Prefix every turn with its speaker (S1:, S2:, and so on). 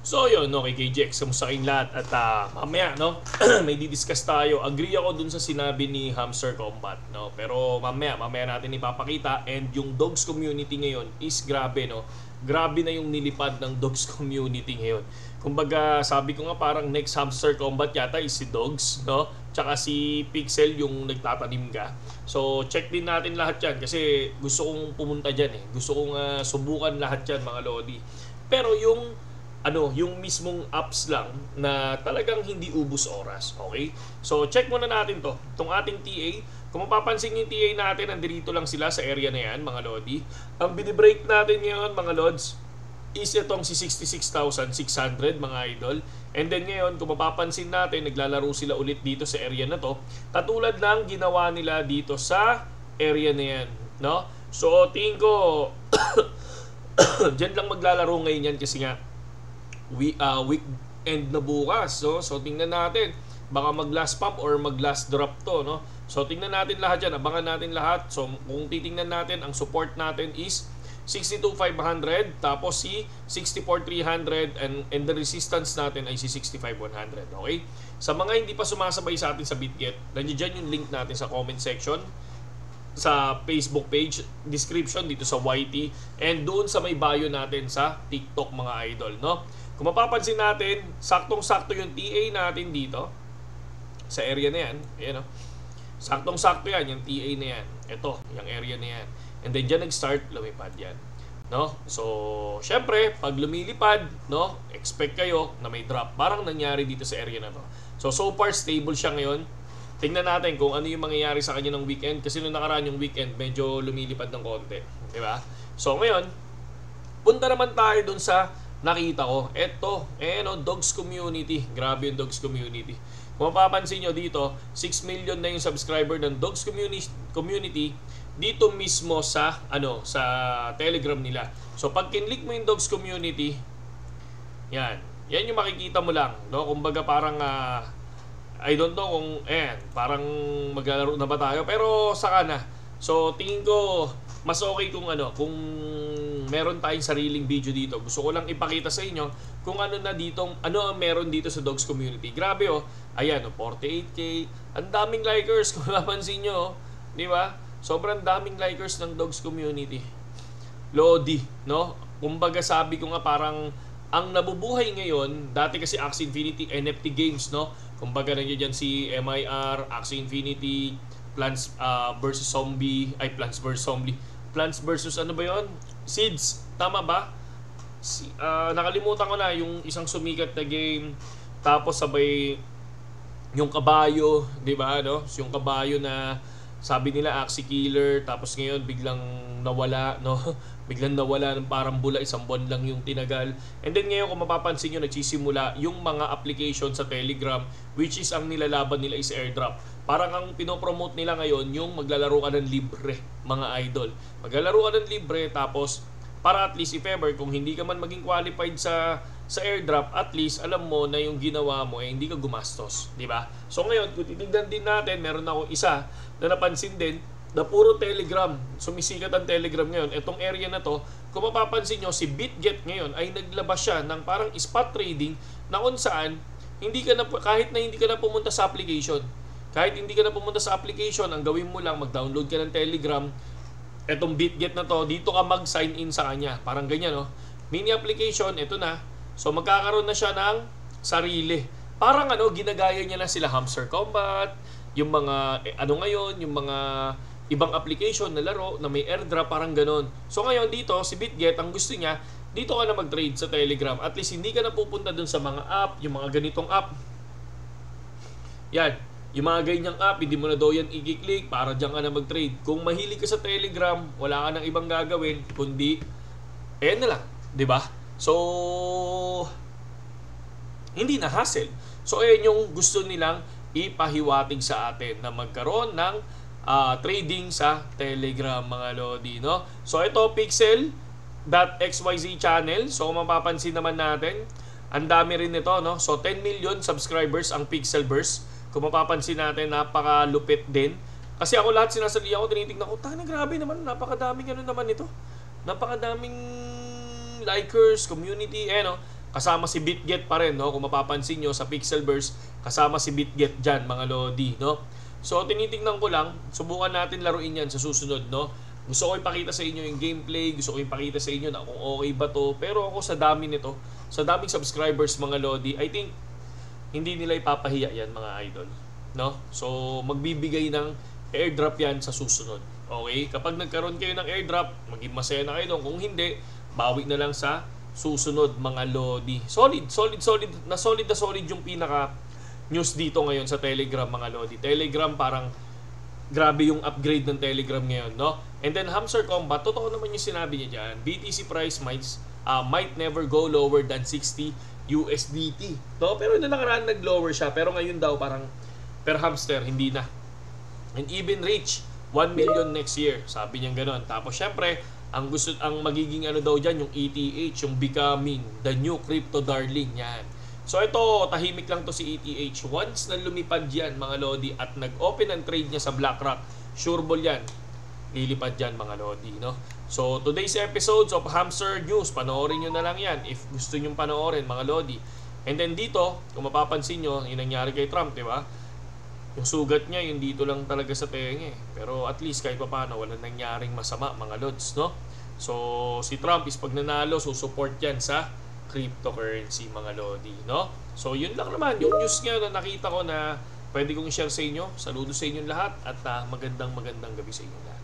S1: So yun, no, kay KJX, kamusta kayong lahat? At mamaya, no, may didiscuss tayo. Agree ako dun sa sinabi ni Hamster Combat, no? Pero mamaya natin ipapakita. And yung dogs community ngayon is grabe, no? Grabe na yung nilipad ng dogs community ngayon. Kumbaga, sabi ko nga parang next Hamster Combat yata is si Dogs, no? Tsaka si Pixel yung nagtatanim ka. So, check din natin lahat yan kasi gusto kong pumunta dyan eh. Gusto kong subukan lahat yan, mga Lodi. Pero yung mismong apps lang na talagang hindi ubus oras, okay? So, check muna natin to. Itong ating TA, kung mapapansin yung TA natin, nandito lang sila sa area na yan, mga Lodi. Ang binibreak natin ngayon, mga Lods, is itong si 66,600, mga idol. And then ngayon, kung mapapansin natin, naglalaro sila ulit dito sa area na to. Katulad ng ginawa nila dito sa area na yan, no? So, tingin ko, dyan lang maglalaro ngayon yan kasi nga, weekend na bukas, no? So tingnan natin, baka mag-last pump or mag-last drop to, no? So tingnan natin lahat yan, abangan natin lahat. So kung titingnan natin, ang support natin is 62,500, tapos si 64,300, and the resistance natin ay si 65,100, okay? Sa mga hindi pa sumasabay sa atin sa BitGet, nandiyan dyan yung link natin sa comment section, sa Facebook page, description dito sa YT, and doon sa may bio natin sa TikTok, mga idol, no? Kung mapapansin natin, saktong-sakto yung TA natin dito sa area na yan. Ayan, no? Saktong-sakto yan, yung TA na yan. Ito, yung area na yan. And then dyan nag-start, lumipad yan, no? So, syempre, pag lumilipad, no, expect kayo na may drop. Parang nangyari dito sa area na to. So far, stable siya ngayon. Tingnan natin kung ano yung mangyayari sa kanya ng weekend. Kasi nung nakaraan yung weekend, medyo lumilipad ng konti. Diba? So, ngayon, punta naman tayo dun sa nakita ko. Eto, no, Dogs Community. Grabe yung Dogs Community. Kung mapapansin nyo dito, 6 million na yung subscriber ng Dogs Community dito mismo sa sa Telegram nila. So pag kinlik mo yung Dogs Community, yan yung makikita mo lang, no? Kumbaga parang I don't know kung parang maglalaro na ba tayo, pero saka na. So tingin ko mas okay kung kung meron tayong sariling video dito. Gusto ko lang ipakita sa inyo kung ano ang meron dito sa Dogs Community. Grabe ayan 48k. Ang daming likers kung mapapansin nyo, di ba? Sobrang daming likers ng Dogs Community. Lodi, no? Kumbaga sabi ko nga parang ang nabubuhay ngayon, dati kasi Axie Infinity NFT games, no? Kumbaga nandiyan dyan si MIR, Axie Infinity, Plants versus Zombie, Plants versus ano ba yon? Seeds, tama ba? Nakalimutan ko na yung isang sumikat na game. Tapos sabay yung kabayo, 'di ba, no? Yung kabayo na sabi nila Axie Killer, tapos ngayon biglang nawala, no? Biglang nawala ng parang bula, isang buwan lang yung tinagal. And then ngayon kung mapapansin nyo, nagsisimula yung mga application sa Telegram, which is ang nilalaban nila is airdrop. Parang ang pinopromote nila ngayon yung maglalaro ka ng libre, mga idol. Maglalaro ka ng libre, tapos para at least if ever, kung hindi ka man maging qualified sa airdrop, at least alam mo na yung ginawa mo hindi ka gumastos, di ba? So ngayon, kung titignan din natin, meron ako isa na napansin din na puro Telegram. Sumisikat ang Telegram ngayon. Etong area na to, kung mapapansin nyo, si BitGet ngayon ay naglabas siya ng parang spot trading na kung saan kahit na hindi ka na pumunta sa application. Kahit hindi ka na pumunta sa application, ang gawin mo lang, mag-download ka ng Telegram. Etong BitGet na to, dito ka mag-sign in sa kanya. Parang ganyan, no? Mini application, ito na. So magkakaroon na siya ng sarili. Parang ginagaya niya na sila Hamster Combat, yung mga ngayon, yung mga ibang application na laro na may airdrop, parang ganon. So ngayon dito, si BitGet, ang gusto niya, dito ka na mag-trade sa Telegram. At least hindi ka na pupunta dun sa mga app, yung mga ganitong app. Yan, yung mga ganyang app, hindi mo na daw yan i-click para dyan ka na mag-trade. Kung mahilig ka sa Telegram, wala ka nang ibang gagawin, kundi, na lang, di ba? So, hindi na hassle. So, yung gusto nilang ipahiwatig sa atin na magkaroon ng trading sa Telegram, mga Lodi, no? So ito Pixel.xyz channel. So kung mapapansin naman natin, ang dami rin nito, no? So 10 million subscribers ang Pixelverse. Kung mapapansin natin, napakalupit din. Kasi ako lahat sinasali ako, tinitingnan ko, grabe naman, napakadaming naman ito. Napakadaming likers, community, no? kasama si BitGet pa rin, no? Kung mapapansin nyo sa Pixelverse, kasama si BitGet dyan, mga lodi, no? So, tinitingnan ko lang, subukan natin laruin yan sa susunod, no? Gusto ko ipakita sa inyo yung gameplay, gusto ko ipakita sa inyo na kung okay ba to. Pero ako sa dami nito, sa daming subscribers, mga lodi, I think hindi nila ipapahiya yan, mga idol, no? So, magbibigay ng airdrop yan sa susunod. Okay? Kapag nagkaroon kayo ng airdrop, maging masaya na kayo doon. Kung hindi, bawi na lang sa susunod, mga lodi. Solid na solid yung pinaka news dito ngayon sa Telegram, mga lodi. Telegram parang grabe yung upgrade ng Telegram ngayon, no? And then Hamster Combat, totoo naman yung sinabi niya dyan. BTC price might never go lower than 60 USDT. No? Pero na nakaraan nag-lower siya, pero ngayon daw parang per hamster hindi na. And even reach 1 million next year. Sabi niya gano'n. Tapos syempre, ang magiging ano daw diyan yung ETH, yung becoming the new crypto darling yan. So ito, tahimik lang to si ETH. Once na lumipad yan, mga lodi, at nag-open ang trade niya sa BlackRock, sureball yan, lilipad yan, mga lodi, no? So today's episodes of Hamster News, panoorin nyo na lang yan if gusto nyo panoorin, mga lodi. And then dito, kung mapapansin nyo, yung nangyari kay Trump, di ba? Yung sugat niya, yung dito lang talaga sa tenga eh. Pero at least kahit pa paano, walang nangyaring masama, mga lods, no? So si Trump is pag nanalo, support yan sa cryptocurrency, mga lodi, no? So yun lang naman yung news nga na nakita ko na pwede kong i-share sa inyo. Saludo sa inyong lahat at magandang gabi sa inyo lahat.